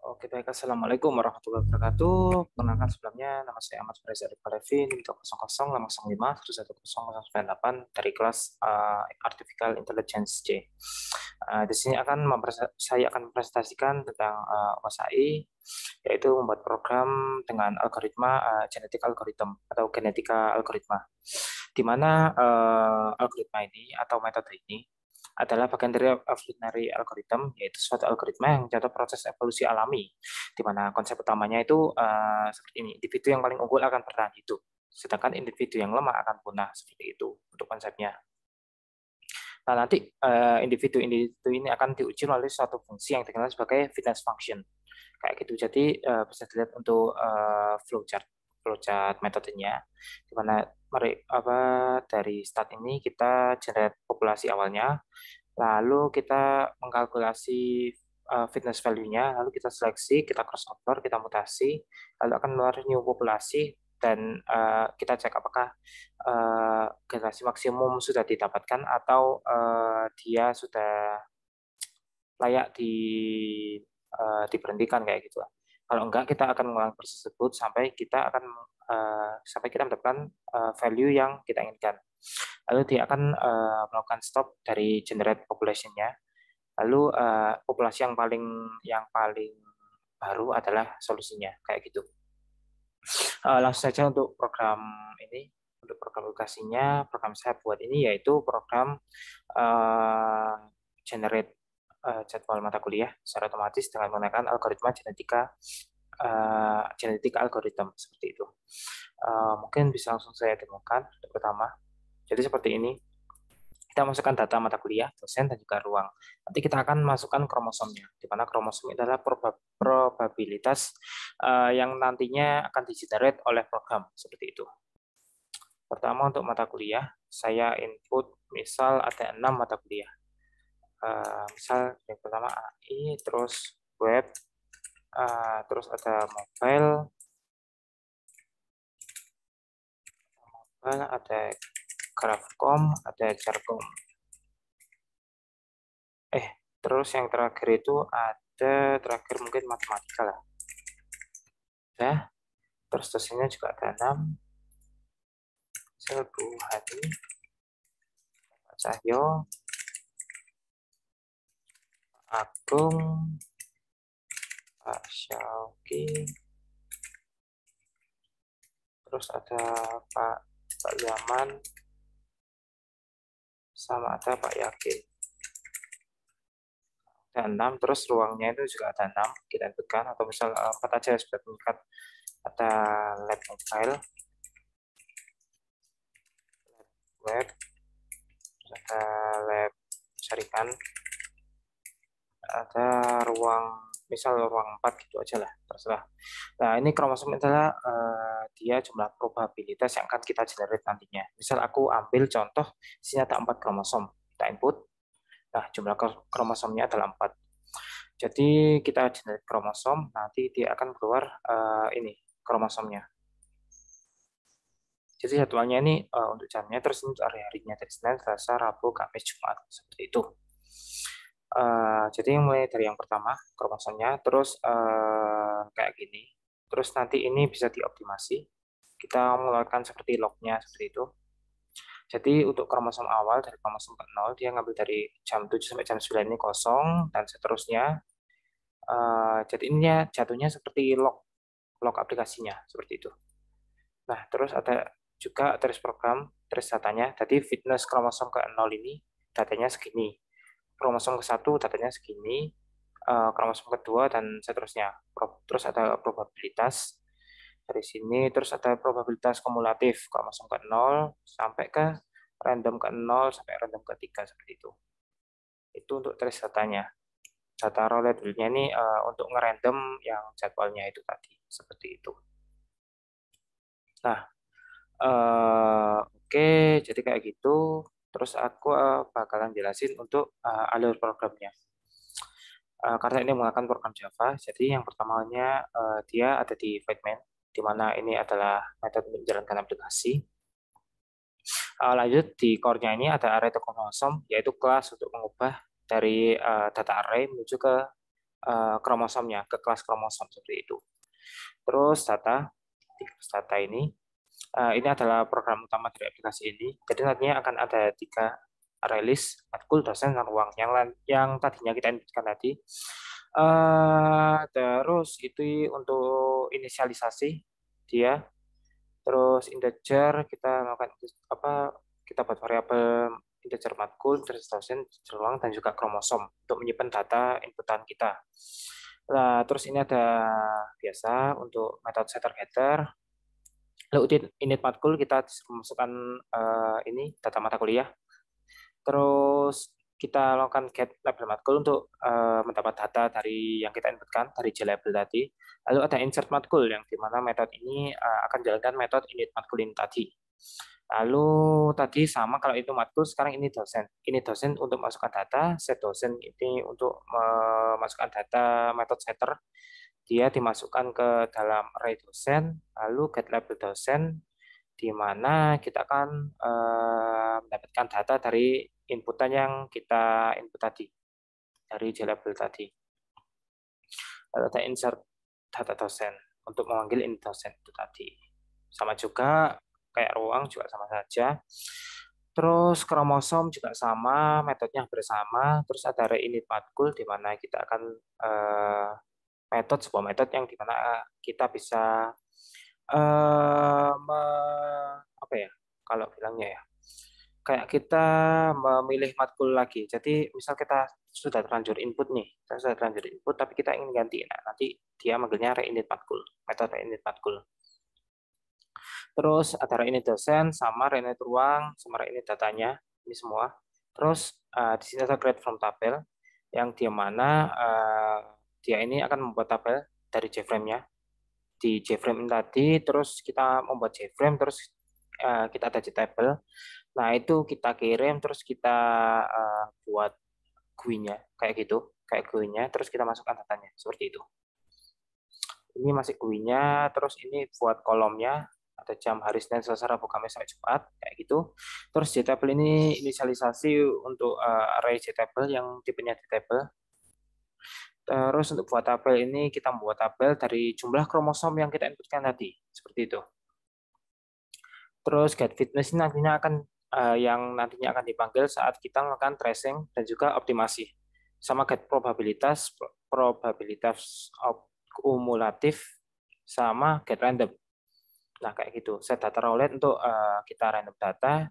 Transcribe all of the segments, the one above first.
Oke, baik. Assalamualaikum warahmatullahi wabarakatuh. Perkenalkan sebelumnya, nama saya Ahmad Faris Arif Arifin, 300551098 dari kelas Artificial Intelligence C. Di sini saya akan mempresentasikan tentang OSAI, yaitu membuat program dengan algoritma genetic algorithm atau genetika algoritma, di mana algoritma ini atau metode ini adalah bagian dari evolutionary algorithm, yaitu suatu algoritma yang mencatat proses evolusi alami, di mana konsep utamanya itu seperti ini: individu yang paling unggul akan bertahan hidup, sedangkan individu yang lemah akan punah, seperti itu untuk konsepnya. Nah, nanti individu-individu ini akan diuji melalui suatu fungsi yang dikenal sebagai fitness function, kayak gitu. Jadi bisa dilihat untuk flowchart metodenya, di mana dari start ini kita generate populasi awalnya, lalu kita mengkalkulasi fitness value-nya, lalu kita seleksi, kita crossover, kita mutasi, lalu akan keluar new populasi, dan kita cek apakah generasi maksimum sudah didapatkan atau dia sudah layak diberhentikan, kayak gitu. Kalau enggak, kita akan mengulang proses tersebut sampai kita mendapatkan value yang kita inginkan. Lalu dia akan melakukan stop dari generate population-nya. Lalu populasi yang paling baru adalah solusinya, kayak gitu. Langsung saja untuk program ini, untuk program edukasinya, program saya buat ini yaitu program generate jadwal mata kuliah secara otomatis dengan menggunakan algoritma genetika algorithm, seperti itu. Mungkin bisa langsung saya demokan untuk pertama. Jadi seperti ini. Kita masukkan data mata kuliah, dosen, dan juga ruang. Nanti kita akan masukkan kromosomnya, di mana kromosom adalah probabilitas yang nantinya akan digenerate oleh program, seperti itu. Pertama untuk mata kuliah, saya input misal ada 6 mata kuliah. Misal yang pertama AI, terus web, terus ada mobile, ada grafcom, ada jargon. Terus yang terakhir itu terakhir mungkin matematika lah. Ya, terus dosennya juga ada 6. Bu Hadi, Pak Cahyo, Agung, Pak Syauki, terus ada Pak Yaman, sama ada Pak Yakin. Ada 6, terus ruangnya itu juga ada 6, kita tekan, atau misal 4 aja sudah mengikat. Ada lab mobile, lab web, terus ada lab syarikan, ada misal ruang 4 gitu aja lah, terserah. Nah, ini kromosom adalah dia jumlah probabilitas yang akan kita generate nantinya. Misal aku ambil contoh, sini ada 4 kromosom, kita input, nah jumlah kromosomnya adalah 4. Jadi kita generate kromosom, nanti dia akan keluar ini kromosomnya. Jadi jadwalnya ini untuk jamnya, terus untuk hari-harinya dari Senin, Selasa, Rabu, Kamis, Jumat, seperti itu. Jadi mulai dari yang pertama kromosomnya, terus kayak gini, terus nanti ini bisa dioptimasi, kita mengeluarkan seperti lognya, seperti itu. Jadi untuk kromosom awal dari kromosom ke 0, dia ngambil dari jam 7 sampai jam 9 ini kosong, dan seterusnya. Jadi ini jatuhnya seperti log aplikasinya, seperti itu. Nah, terus ada juga terus program, terus datanya. Jadi fitness kromosom ke 0 ini datanya segini, kromosom ke 1 datanya segini, kromosom kedua, dan seterusnya. Terus ada probabilitas dari sini, terus ada probabilitas kumulatif kromosom ke 0 sampai ke random ke 0 sampai random ke 3, seperti itu. Itu untuk trace datanya. Data raw labelnya ini untuk ngerandom yang jadwalnya itu tadi, seperti itu. Nah, oke, jadi kayak gitu. Terus aku bakalan jelasin untuk alur programnya. Karena ini menggunakan program Java, jadi yang pertamanya dia ada di void main, di mana ini adalah metode menjalankan aplikasi. Lanjut di core-nya ini ada array to kromosom, yaitu kelas untuk mengubah dari data array menuju ke kromosomnya, ke kelas kromosom seperti itu. Terus di kelas data ini adalah program utama dari aplikasi ini. Jadi nantinya akan ada 3 rilis, matkul, dosen, dan ruang. Yang tadinya kita inputkan tadi. Terus itu untuk inisialisasi dia. Terus integer kita melakukan kita buat variabel integer matkul, terus dosen, ruang, dan juga kromosom untuk menyimpan data inputan kita. Nah, terus ini ada biasa untuk metode setter getter. Lalu init matkul kita masukkan ini data mata kuliah. Terus kita lakukan get label matkul untuk mendapat data dari yang kita inputkan dari JLabel tadi. Lalu ada insert matkul yang dimana metode ini akan jalankan metode init matkul ini tadi. Lalu tadi sama kalau itu matkul, sekarang ini dosen. Ini dosen untuk masukkan data, set dosen ini untuk memasukkan data metode setter. Dia dimasukkan ke dalam array dosen, lalu get label dosen, di mana kita akan mendapatkan data dari inputan yang kita input tadi, dari JLabel tadi. Lalu ada insert data dosen untuk memanggil ini dosen itu tadi. Sama juga kayak ruang juga sama saja. Terus kromosom juga sama, metodenya bersama. Terus ada reinit matkul di mana kita akan sebuah metode yang di mana kita bisa apa ya? Kalau bilangnya ya, kayak kita memilih matkul lagi. Jadi misal kita sudah terlanjur input nih, kita sudah terlanjur input, tapi kita ingin ganti. Nah, nanti dia manggilnya reinit matkul, metode reinit matkul. Terus ada reinit dosen, sama reinit ruang, sama reinit datanya, ini semua. Terus di sini ada create from tabel, yang di mana dia ini akan membuat tabel dari JFrame-nya. Di JFrame ini tadi, terus kita membuat JFrame, terus kita ada table. Nah, itu kita kirim, terus kita buat GUI-nya, kayak gitu. Kayak GUI-nya, terus kita masukkan datanya, seperti itu. Ini masih GUI-nya, terus ini buat kolomnya, ada jam, hari Senin, Selasa, Rabu, Kamis, sampai Jumat, kayak gitu. Terus JTable ini inisialisasi untuk array JTable yang tipenya table. Terus untuk buat tabel ini, kita membuat tabel dari jumlah kromosom yang kita inputkan tadi, seperti itu. Terus get fitness ini nantinya akan yang nantinya akan dipanggil saat kita melakukan tracing dan juga optimasi. Sama get probabilitas kumulatif, sama get random. Nah, kayak gitu. Set data rowlet untuk kita random data,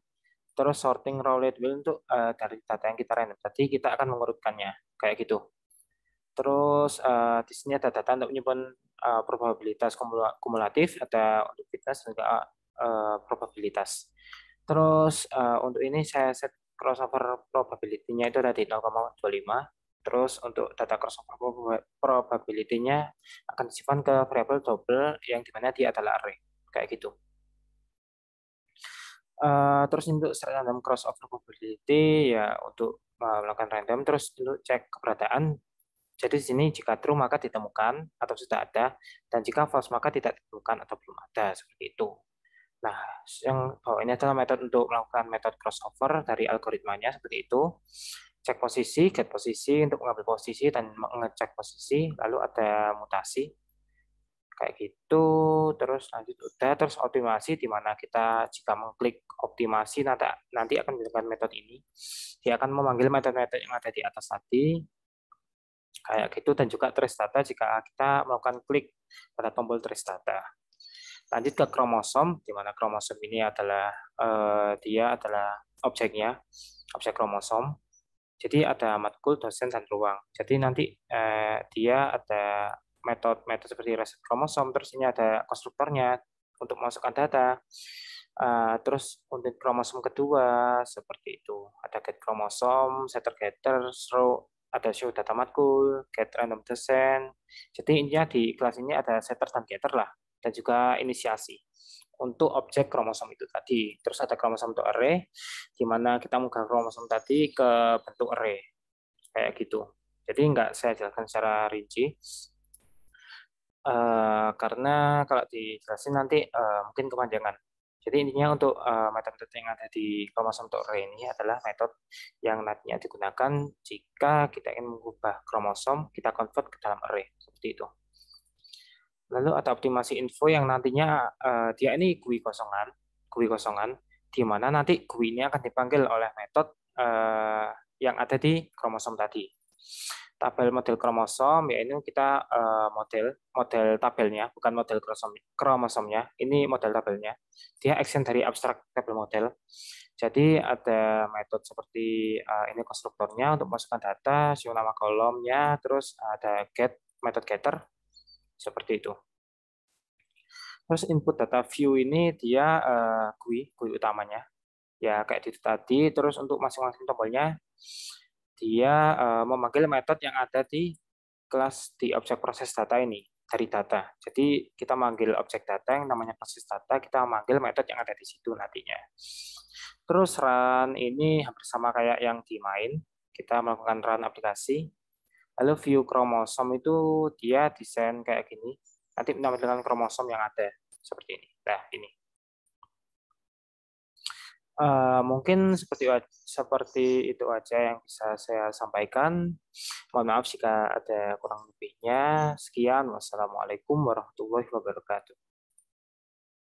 terus sorting rowlet will untuk dari data yang kita random tadi, kita akan mengurutkannya, kayak gitu. Terus di sini ada data untuk menyimpan probabilitas kumulatif, ada untuk fitness dan juga probabilitas. Terus untuk ini saya set crossover probability-nya itu ada di 0,25. Terus untuk data crossover probability-nya akan disimpan ke variabel double yang dimana dia adalah array, kayak gitu. Terus untuk random crossover probability ya untuk melakukan random, terus untuk cek keberadaan. Jadi di sini jika true maka ditemukan atau sudah ada, dan jika false maka tidak ditemukan atau belum ada, seperti itu. Nah, yang bawah ini adalah metode untuk melakukan metode crossover dari algoritmanya, seperti itu. Cek posisi, get posisi untuk mengambil posisi dan mengecek posisi, lalu ada mutasi, kayak gitu. Terus lanjut udah, terus optimasi di mana kita jika mengklik optimasi nanti akan menggunakan metode ini. Dia akan memanggil metode-metode yang ada di atas tadi, kayak gitu, dan juga trace data jika kita melakukan klik pada tombol trace data. Lanjut ke kromosom, di mana kromosom ini adalah dia adalah objeknya, objek kromosom. Jadi ada matkul, dosen, dan ruang. Jadi nanti dia ada metode seperti reset kromosom, terus ini ada konstruktornya untuk memasukkan data. Terus untuk kromosom kedua seperti itu, ada get kromosom, setter getter, ada show data matkul, get random dosen. Jadi intinya di kelas ini ada setter dan getter lah, dan juga inisiasi untuk objek kromosom itu tadi. Terus ada kromosom untuk array, di mana kita mengubah kromosom tadi ke bentuk array, kayak gitu. Jadi nggak saya jelaskan secara rinci, karena kalau dijelasin nanti mungkin kepanjangan. Jadi intinya untuk metode yang ada di kromosom untuk array ini adalah metode yang nantinya digunakan jika kita ingin mengubah kromosom, kita convert ke dalam array seperti itu. Lalu ada optimasi info yang nantinya dia ini GUI kosongan, di mana nanti GUI ini akan dipanggil oleh metode yang ada di kromosom tadi. Tabel model kromosom, yaitu kita model tabelnya, bukan model kromosomnya. Ini model tabelnya. Dia action dari abstrak tabel model. Jadi ada metode seperti ini konstruktornya untuk masukkan data, siung nama kolomnya, terus ada get, metode getter, seperti itu. Terus input data view ini dia GUI utamanya. Ya kayak itu tadi, terus untuk masing-masing tombolnya, dia memanggil metode yang ada di kelas di objek proses data ini, dari data. Jadi kita manggil objek data yang namanya proses data, kita manggil metode yang ada di situ nantinya. Terus run ini hampir sama kayak yang di main, kita melakukan run aplikasi. Lalu view kromosom itu dia desain kayak gini, nanti menampilkan kromosom yang ada seperti ini. Nah, ini. Mungkin seperti itu aja yang bisa saya sampaikan. Mohon maaf jika ada kurang lebihnya. Sekian, wassalamualaikum warahmatullahi wabarakatuh.